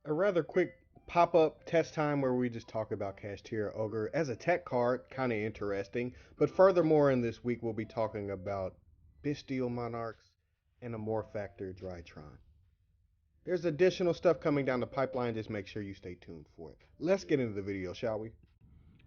A rather quick pop-up test time where we just talk about Kashtira Ogre as a tech card, kind of interesting. But furthermore, in this week we'll be talking about Bestial Monarchs and a Morphactor Drytron. There's additional stuff coming down the pipeline. Just make sure you stay tuned for it. Let's get into the video, shall we?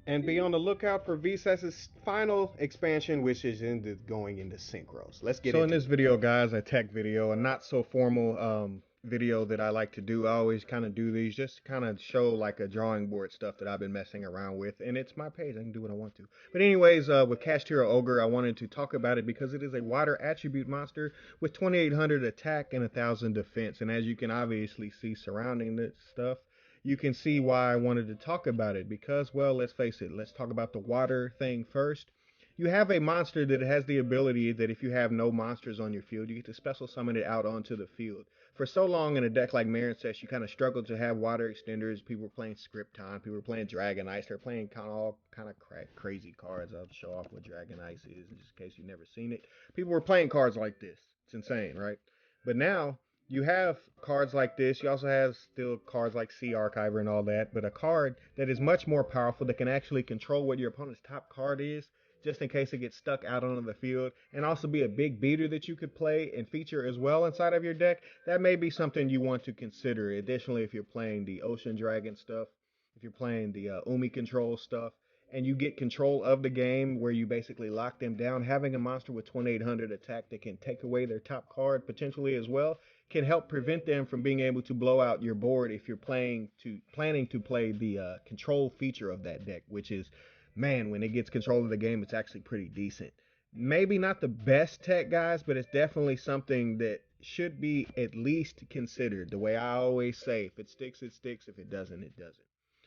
And be on the lookout for VSES's final expansion, which is going into Synchros. Let's get So into in this it. video, guys, a tech video, a not so formal video that I like to do. I always kind of do these just to kind of show like a drawing board stuff that I've been messing around with, and it's my page. I can do what I want to. But anyways, with Kashtira Ogre, I wanted to talk about it because it is a water attribute monster with 2800 attack and 1000 defense. And as you can obviously see surrounding this stuff, you can see why I wanted to talk about it because, well, let's face it, let's talk about the water thing first. You have a monster that has the ability that if you have no monsters on your field, you get to special summon it out onto the field. For so long in a deck like Marincess, you kind of struggled to have water extenders. People were playing Scripton, people were playing Dragon Ice. They're playing kind of all kind of crazy cards. I'll show off what Dragon Ice is, just in case you've never seen it. People were playing cards like this. It's insane, right? But now you have cards like this. You also have still cards like Sea Archiver and all that, but a card that is much more powerful that can actually control what your opponent's top card is just in case it gets stuck out onto the field, and also be a big beater that you could play and feature as well inside of your deck. That may be something you want to consider. Additionally, if you're playing the Ocean Dragon stuff, if you're playing the Umi control stuff, and you get control of the game where you basically lock them down, having a monster with 2800 attack that can take away their top card potentially as well can help prevent them from being able to blow out your board if you're planning to play the control feature of that deck, which is, man, when it gets control of the game, it's actually pretty decent. Maybe not the best tech, guys, but it's definitely something that should be at least considered. The way I always say, if it sticks, it sticks. If it doesn't, it doesn't.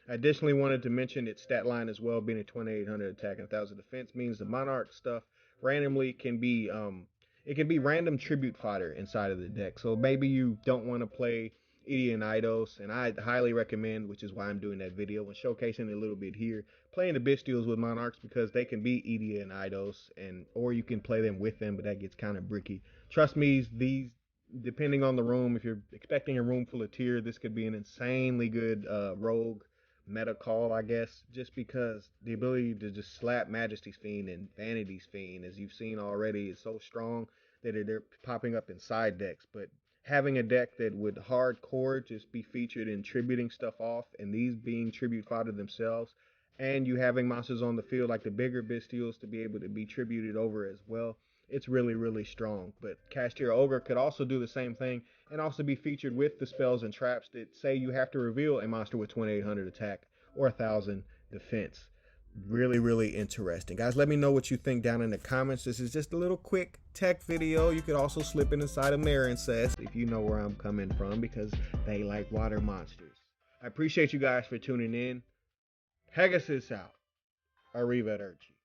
I additionally wanted to mention its stat line as well, being a 2800 attack and 1000 defense means the Monarch stuff randomly can be it can be random tribute fodder inside of the deck. So maybe you don't want to play Idian Eidos, and I highly recommend, which is why I'm doing that video and showcasing it a little bit here, playing the Bestials with Monarchs because they can be Idia and Eidos, and or you can play them with them, but that gets kind of bricky. Trust me, these depending on the room, if you're expecting a room full of tier, this could be an insanely good rogue meta call, I guess, just because the ability to just slap Majesty's Fiend and Vanity's Fiend, as you've seen already, is so strong that they're popping up in side decks. But having a deck that would hardcore just be featured in tributing stuff off, and these being tribute fodder themselves, and you having monsters on the field like the bigger Bestials to be able to be tributed over as well, it's really, really strong. But Kashtira Ogre could also do the same thing and also be featured with the spells and traps that say you have to reveal a monster with 2800 attack or 1000 defense. Really, really interesting. Guys, let me know what you think down in the comments. This is just a little quick tech video. You could also slip it inside of Marincess if you know where I'm coming from because they like water monsters. I appreciate you guys for tuning in. Pegasus out. Arrivederci.